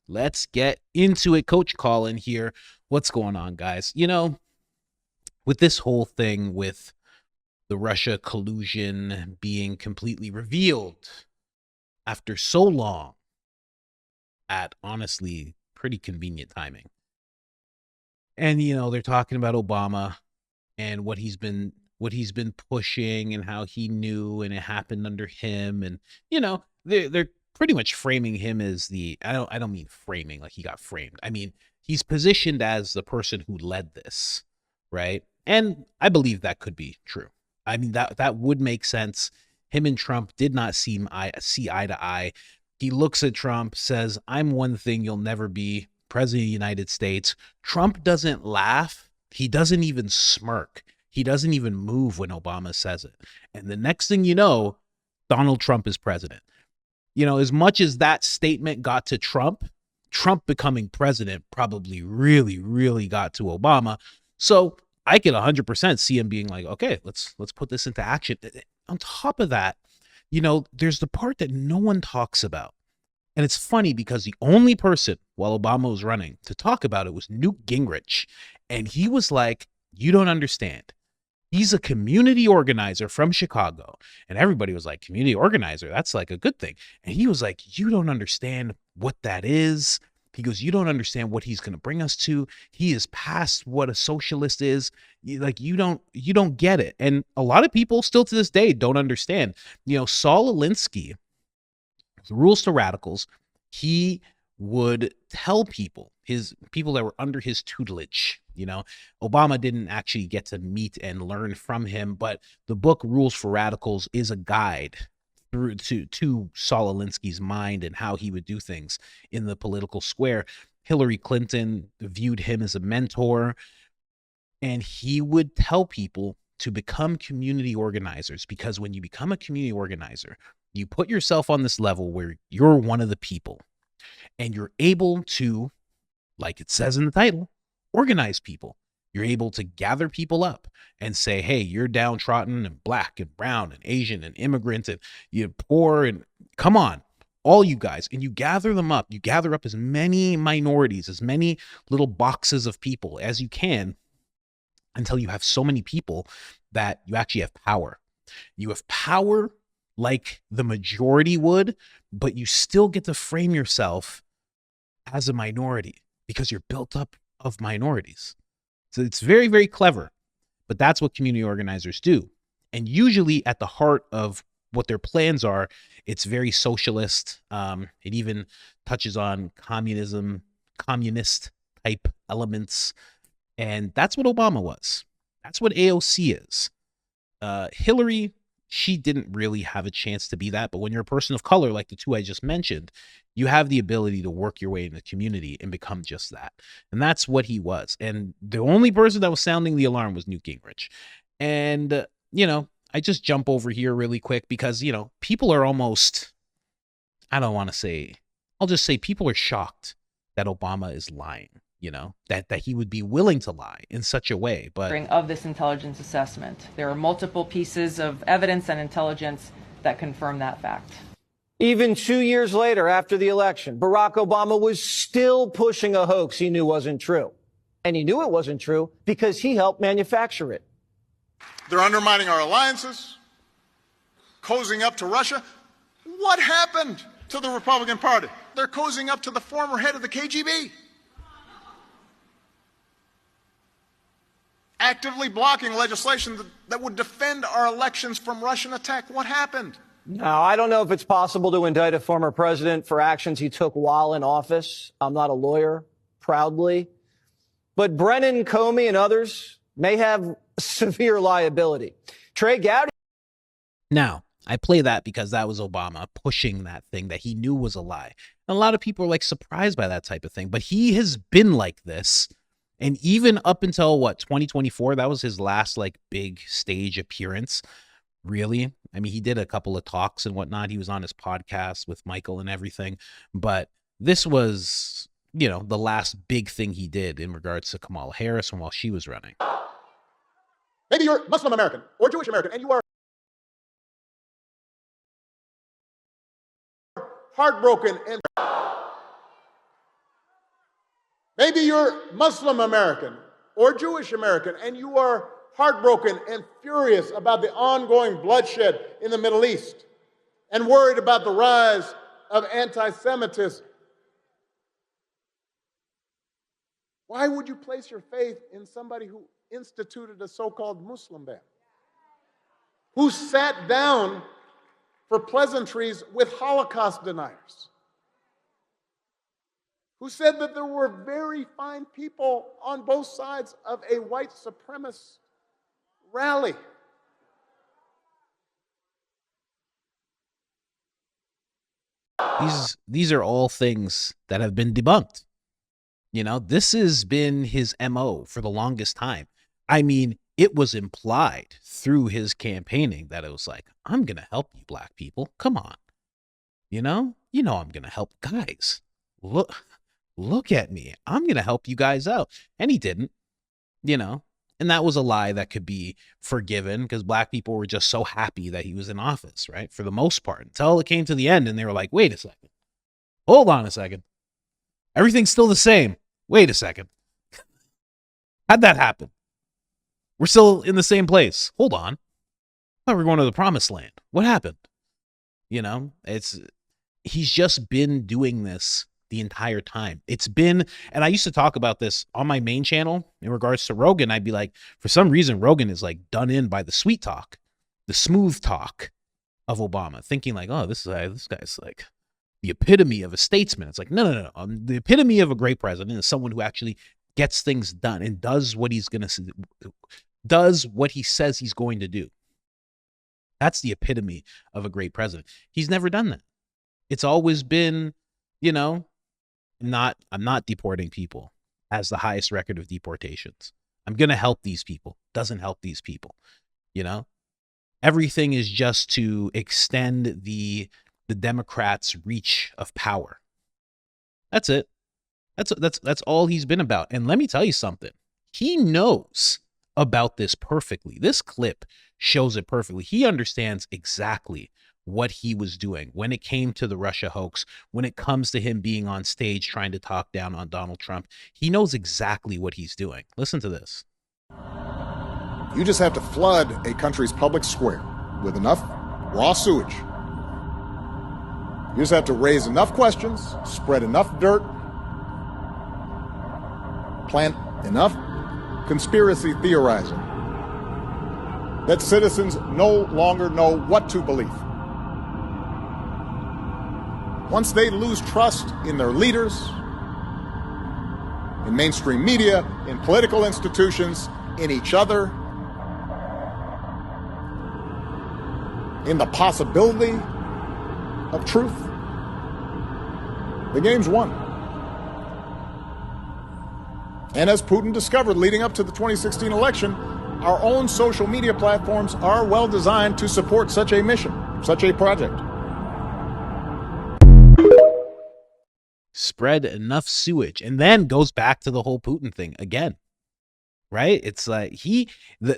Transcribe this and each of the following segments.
let's get into it. Coach Colin here. What's going on, guys? With this whole thing with the Russia collusion being completely revealed after so long at honestly pretty convenient timing. And they're talking about Obama and what he's been pushing and how he knew and it happened under him, and they're pretty much framing him as the I don't mean framing like he got framed. I mean, he's positioned as the person who led this, right? And I believe that could be true. I mean, that would make sense. Him and Trump did not see eye to eye. He looks at Trump, says, "I'm one thing you'll never be, president of the United States." Trump doesn't laugh. He doesn't even smirk. He doesn't even move when Obama says it. And the next thing you know, Donald Trump is president. As much as that statement got to Trump, Trump becoming president probably really, really got to Obama. So I can 100% see him being like, okay, let's put this into action. On top of that, there's the part that no one talks about. And it's funny because the only person while Obama was running to talk about it was Newt Gingrich. And he was like, you don't understand. He's a community organizer from Chicago. And everybody was like, community organizer, that's like a good thing. And he was like, you don't understand what that is. He goes, you don't understand what he's going to bring us to. He is past what a socialist is. You don't get it. And a lot of people still to this day don't understand. Saul Alinsky, the Rules to Radicals, he would tell his people that were under his tutelage. Obama didn't actually get to meet and learn from him, but the book Rules for Radicals is a guide through to Saul Alinsky's mind and how he would do things in the political square. Hillary Clinton viewed him as a mentor, and he would tell people to become community organizers, because when you become a community organizer, you put yourself on this level where you're one of the people and you're able to, like it says in the title, organize people. You're able to gather people up and say, hey, you're downtrodden and black and brown and Asian and immigrant and you're poor and come on, all you guys. And you gather them up. You gather up as many minorities, as many little boxes of people as you can until you have so many people that you actually have power. You have power like the majority would, but you still get to frame yourself as a minority because you're built up of minorities. So it's very, very clever, but that's what community organizers do. And usually at the heart of what their plans are, it's very socialist. It even touches on communist type elements. And that's what Obama was. That's what AOC is. Hillary, she didn't really have a chance to be that. But when you're a person of color, like the two I just mentioned, you have the ability to work your way in the community and become just that. And that's what he was. And the only person that was sounding the alarm was Newt Gingrich. And, I just jump over here really quick because, people are almost, I'll just say people are shocked that Obama is lying. That he would be willing to lie in such a way. But of this intelligence assessment, there are multiple pieces of evidence and intelligence that confirm that fact. Even 2 years later, after the election, Barack Obama was still pushing a hoax he knew wasn't true. And he knew it wasn't true because he helped manufacture it. They're undermining our alliances, cozying up to Russia. What happened to the Republican Party? They're cozying up to the former head of the KGB. Actively blocking legislation that would defend our elections from Russian attack. What happened? Now, I don't know if it's possible to indict a former president for actions he took while in office. I'm not a lawyer, proudly. But Brennan, Comey, and others may have severe liability. Trey Gowdy. Now, I play that because that was Obama pushing that thing that he knew was a lie. And a lot of people are like surprised by that type of thing. But he has been like this. And even up until 2024, that was his last like big stage appearance. Really? I mean, he did a couple of talks and whatnot. He was on his podcast with Michael and everything. But this was, the last big thing he did in regards to Kamala Harris and while she was running. Maybe you're Muslim American or Jewish American and you are heartbroken and Maybe you're Muslim American or Jewish American, and you are heartbroken and furious about the ongoing bloodshed in the Middle East and worried about the rise of anti-Semitism. Why would you place your faith in somebody who instituted a so-called Muslim ban, who sat down for pleasantries with Holocaust deniers, who said that there were very fine people on both sides of a white supremacist rally? These are all things that have been debunked. You know, this has been his MO for the longest time. I mean, it was implied through his campaigning that it was like, I'm going to help you black people. Come on. You know I'm going to help guys. Look at me. I'm going to help you guys out. And he didn't, and that was a lie that could be forgiven because black people were just so happy that he was in office, right? For the most part, until it came to the end and they were like, wait a second. Hold on a second. Everything's still the same. Wait a second. How'd that happen? We're still in the same place. Hold on. I thought we were going to the promised land. What happened? He's just been doing this the entire time. It's been, and I used to talk about this on my main channel in regards to Rogan. I'd be like, for some reason, Rogan is like done in by the sweet talk, the smooth talk of Obama, thinking like, oh, this guy's like the epitome of a statesman. It's like, no. The epitome of a great president is someone who actually gets things done and does what he says he's going to do. That's the epitome of a great president. He's never done that. It's always been, I'm not deporting people as the highest record of deportations. I'm going to help these people. Doesn't help these people. Everything is just to extend the Democrats' reach of power. That's it. That's all he's been about. And let me tell you something. He knows about this perfectly. This clip shows it perfectly. He understands exactly what he was doing when it came to the Russia hoax, when it comes to him being on stage trying to talk down on Donald Trump. He knows exactly what he's doing. Listen to this. You just have to flood a country's public square with enough raw sewage. You just have to raise enough questions, spread enough dirt, plant enough conspiracy theorizing that citizens no longer know what to believe. Once they lose trust in their leaders, in mainstream media, in political institutions, in each other, in the possibility of truth, the game's won. And as Putin discovered leading up to the 2016 election, our own social media platforms are well designed to support such a mission, such a project. Spread enough sewage, and then goes back to the whole Putin thing again, right? It's like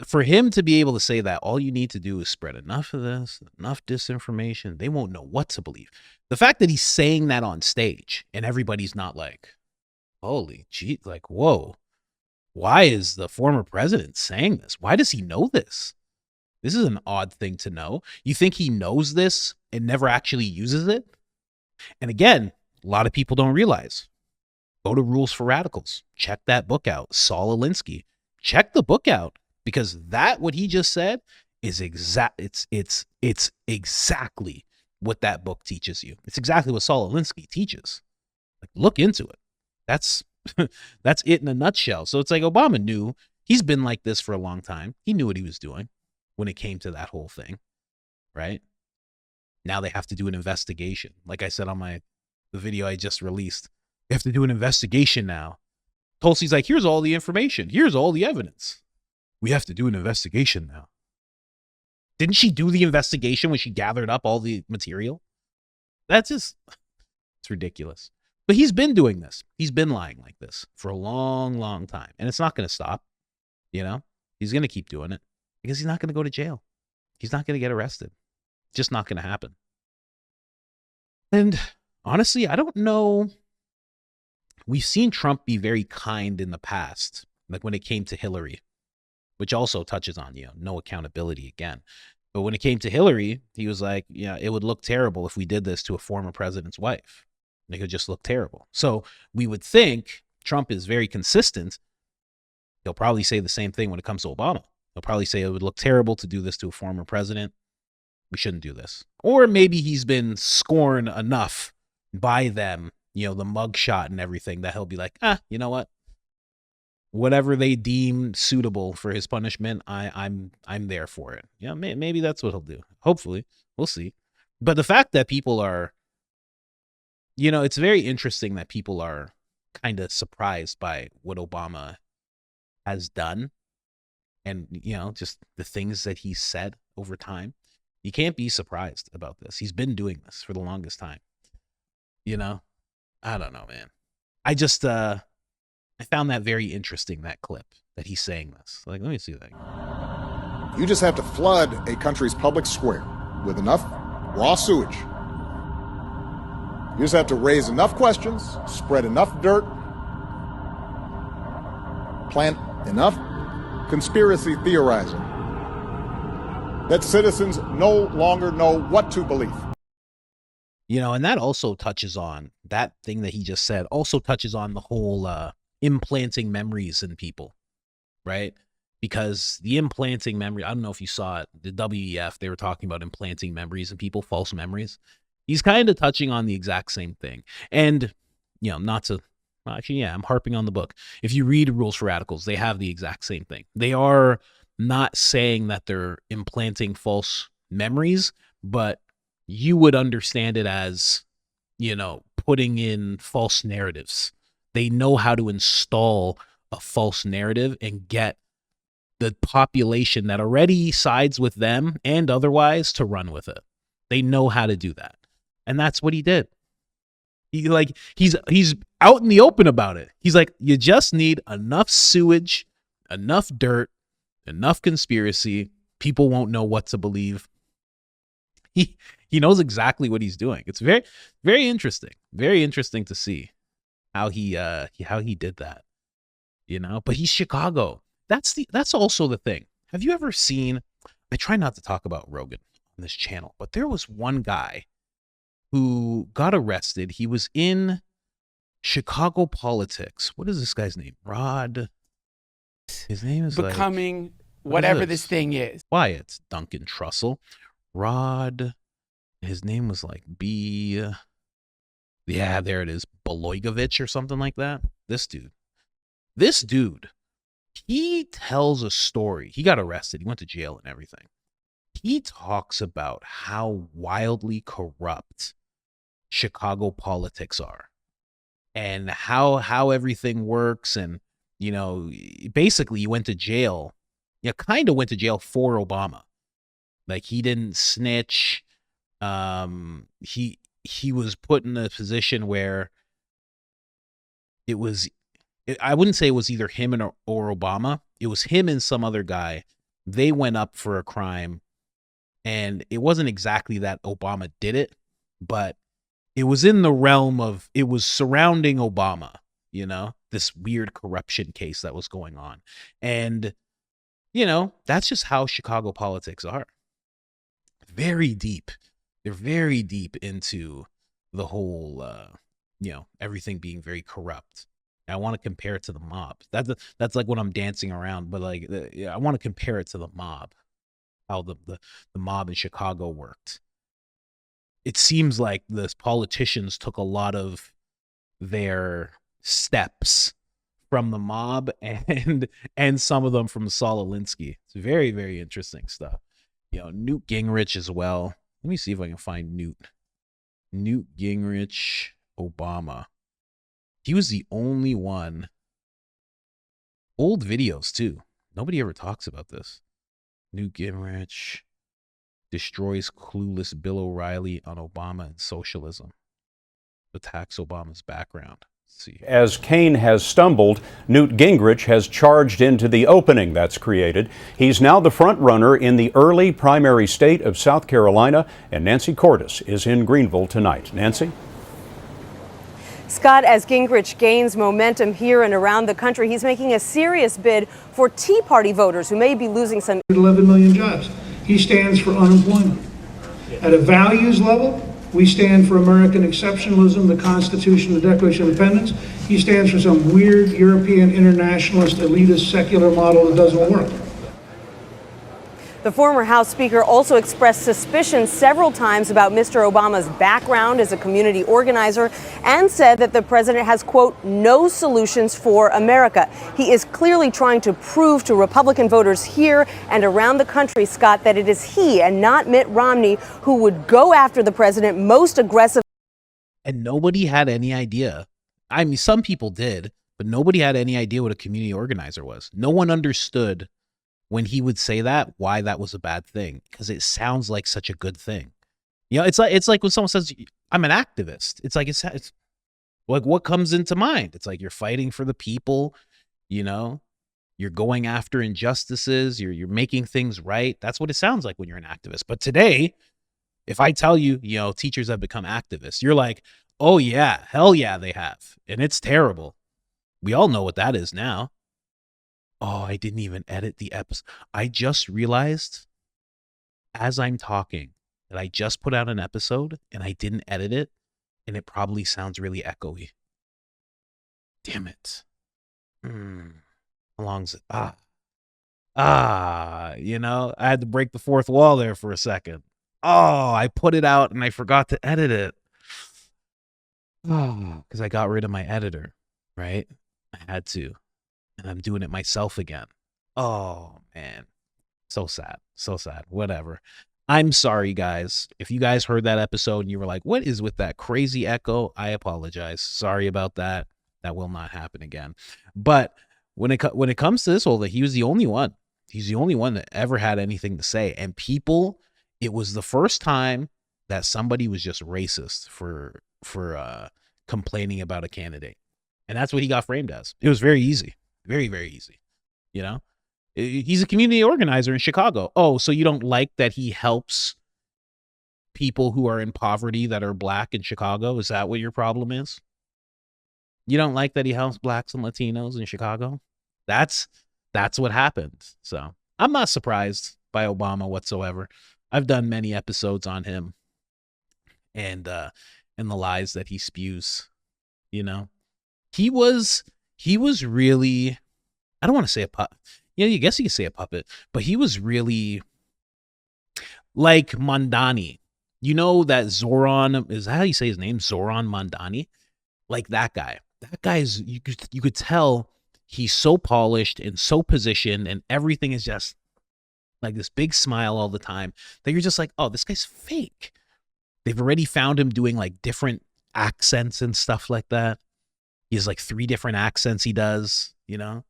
for him to be able to say that all you need to do is spread enough of this, enough disinformation, they won't know what to believe. The fact that he's saying that on stage and everybody's not like, holy gee, like, whoa, why is the former president saying this? Why does he know this? This is an odd thing to know. You think he knows this and never actually uses it? And again, a lot of people don't realize. Go to Rules for Radicals. Check that book out. Saul Alinsky. Check the book out, because what he just said is it's exactly what that book teaches you. It's exactly what Saul Alinsky teaches. Like, look into it. That's it in a nutshell. So it's like Obama knew. He's been like this for a long time. He knew what he was doing when it came to that whole thing, right? Now they have to do an investigation. Like I said on the video I just released, they have to do an investigation now. Tulsi's like, here's all the information. Here's all the evidence. We have to do an investigation now. Didn't she do the investigation when she gathered up all the material? It's ridiculous. But he's been doing this. He's been lying like this for a long, long time. And it's not going to stop. He's going to keep doing it because he's not going to go to jail. He's not going to get arrested. Just not going to happen. And honestly, I don't know we've seen Trump be very kind in the past, like when it came to Hillary, which also touches on, no accountability again. But when it came to Hillary, he was like, yeah, it would look terrible if we did this to a former president's wife. It could just look terrible. So we would think Trump is very consistent. He'll probably say the same thing when it comes to Obama. He'll probably say it would look terrible to do this to a former president. We shouldn't do this. Or maybe he's been scorned enough by them, the mugshot and everything, that he'll be like, you know what? Whatever they deem suitable for his punishment, I'm there for it. Yeah, maybe that's what he'll do. Hopefully, we'll see. But the fact that people are, it's very interesting that people are kind of surprised by what Obama has done, and just the things that he's said over time. You can't be surprised about this. He's been doing this for the longest time. I don't know, man. I just I found that very interesting, that clip that he's saying this. Like, let me see that. You just have to flood a country's public square with enough raw sewage. You just have to raise enough questions, spread enough dirt, plant enough conspiracy theorizing that citizens no longer know what to believe. And that also touches on, that thing that he just said also touches on the whole implanting memories in people, right? Because the implanting memory, I don't know if you saw it, the WEF, they were talking about implanting memories in people, false memories. He's kind of touching on the exact same thing. And, not to, well, actually, yeah, I'm harping on the book. If you read Rules for Radicals, they have the exact same thing. They are not saying that they're implanting false memories, but you would understand it as, putting in false narratives. They know how to install a false narrative and get the population that already sides with them and otherwise to run with it. They know how to do that. And that's what he did. He's out in the open about it. He's like, you just need enough sewage, enough dirt, enough conspiracy. People won't know what to believe. He knows exactly what he's doing. It's very, very interesting. Very interesting to see how he did that. But he's Chicago. That's also the thing. Have you ever seen, I try not to talk about Rogan on this channel, but there was one guy who got arrested. He was in Chicago politics. What is this guy's name? Rod. His name is becoming whatever this thing is. Why, it's Duncan Trussell. Rod. His name was B. Yeah, there it is. Baloygovich or something like that. This dude, he tells a story. He got arrested. He went to jail and everything. He talks about how wildly corrupt Chicago politics are and how everything works. And, basically he went to jail. Kind of went to jail for Obama. Like, he didn't snitch. He was put in a position where I wouldn't say it was either him or Obama. It was him and some other guy. They went up for a crime, and it wasn't exactly that Obama did it, but it was in the realm of, it was surrounding Obama, this weird corruption case that was going on. And, that's just how Chicago politics are. Very deep. They're very deep into the whole, everything being very corrupt. I want to compare it to the mob. That's like what I'm dancing around, but I want to compare it to the mob, how the mob in Chicago worked. It seems like the politicians took a lot of their steps from the mob and some of them from Saul Alinsky. It's very, very interesting stuff. Newt Gingrich as well. Let me see if I can find Newt Gingrich, Obama. He was the only one. Old videos too. Nobody ever talks about this. Newt Gingrich destroys clueless Bill O'Reilly on Obama and socialism. Attacks Obama's background. Let's see. As Kaine has stumbled, Newt Gingrich has charged into the opening that's created. He's now the front runner in the early primary state of South Carolina, and Nancy Cordes is in Greenville tonight. Nancy? Scott, as Gingrich gains momentum here and around the country, he's making a serious bid for Tea Party voters who may be losing some 11 million jobs. He stands for unemployment. At a values level, we stand for American exceptionalism, the Constitution, the Declaration of Independence. He stands for some weird European internationalist, elitist, secular model that doesn't work. The former House Speaker also expressed suspicion several times about Mr. Obama's background as a community organizer and said that the president has, quote, no solutions for America. He is clearly trying to prove to Republican voters here and around the country, Scott, that it is he and not Mitt Romney who would go after the president most aggressively. And nobody had any idea. I mean, some people did, but nobody had any idea what a community organizer was. No one understood when he would say that, why that was a bad thing, because it sounds like such a good thing. You know, it's like when someone says, I'm an activist. It's like, it's like, what comes into mind? It's like you're fighting for the people, you know, you're going after injustices, you're making things right. That's what it sounds like when you're an activist. But today, if I tell you, you know, teachers have become activists, you're like, oh yeah, hell yeah, they have. And it's terrible. We all know what that is now. Oh, I didn't even edit the episode. I just realized as I'm talking that I just put out an episode and I didn't edit it, and it probably sounds really echoey. Damn it. How long's it? You know, I had to break the fourth wall there for a second. Oh, I put it out and I forgot to edit it. Oh, because I got rid of my editor, right? I had to. And I'm doing it myself again. Oh, man. So sad. So sad. Whatever. I'm sorry, guys. If you guys heard that episode and you were like, what is with that crazy echo? I apologize. Sorry about that. That will not happen again. But when it comes to this whole thing, he was the only one. He's the only one that ever had anything to say. And people, it was the first time that somebody was just racist for complaining about a candidate. And that's what he got framed as. It was very easy. Very, very easy. You know, he's a community organizer in Chicago. Oh, so you don't like that he helps people who are in poverty that are black in Chicago? Is that what your problem is? You don't like that he helps blacks and Latinos in Chicago? That's what happened. So I'm not surprised by Obama whatsoever. I've done many episodes on him and the lies that he spews. You know, he was really, I don't want to say a puppet. You know, I guess you could say a puppet, but he was really like Mondani. You know that Zoran, is that how you say his name? Zoran Mondani? Like that guy. That guy's, you could tell he's so polished and so positioned and everything is just like this big smile all the time that you're just like, oh, this guy's fake. They've already found him doing like different accents and stuff like that. He has like 3 different accents he does, you know.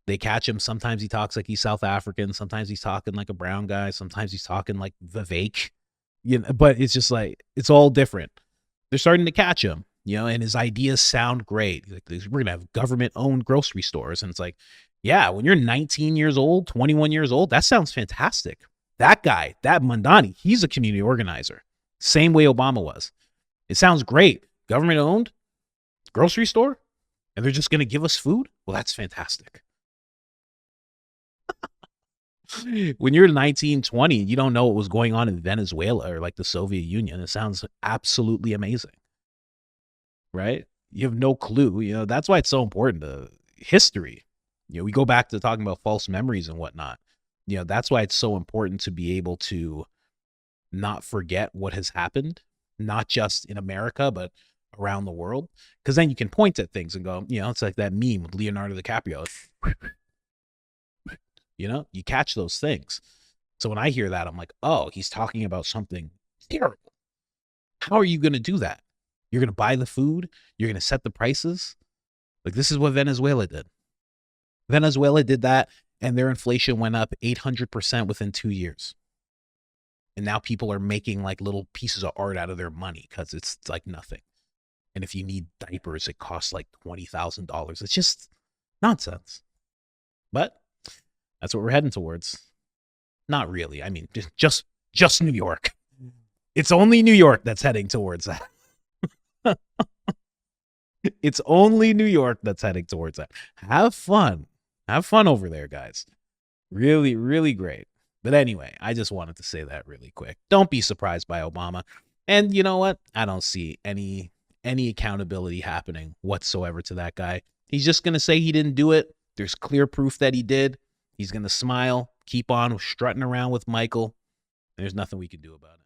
They catch him. Sometimes he talks like he's South African. Sometimes he's talking like a brown guy. Sometimes he's talking like Vivek, you know, but it's just like, it's all different. They're starting to catch him, you know, and his ideas sound great. Like, we're going to have government owned grocery stores. And it's like, yeah, when you're 19 years old, 21 years old, that sounds fantastic. That guy, that Mondani, he's a community organizer. Same way Obama was. It sounds great. Government owned grocery store, and they're just going to give us food? Well, that's fantastic. When you're 19, 20, you don't know what was going on in Venezuela or like the Soviet Union. It sounds absolutely amazing, right? You have no clue. You know, that's why it's so important to history. You know, we go back to talking about false memories and whatnot. You know, that's why it's so important to be able to not forget what has happened, not just in America, but around the world. Because then you can point at things and go, you know, it's like that meme with Leonardo DiCaprio. You know, you catch those things. So when I hear that, I'm like, oh, he's talking about something terrible. How are you going to do that? You're going to buy the food? You're going to set the prices? Like, this is what Venezuela did. Venezuela did that, and their inflation went up 800% within 2 years. And now people are making like little pieces of art out of their money because it's like nothing. And if you need diapers, it costs like $20,000. It's just nonsense. But that's what we're heading towards. Not really. I mean, just New York. It's only New York that's heading towards that. It's only New York that's heading towards that. Have fun. Have fun over there, guys. Really, really great. But anyway, I just wanted to say that really quick. Don't be surprised by Obama. And you know what? I don't see any accountability happening whatsoever to that guy. He's just going to say he didn't do it. There's clear proof that he did. He's going to smile, keep on strutting around with Michael. There's nothing we can do about it.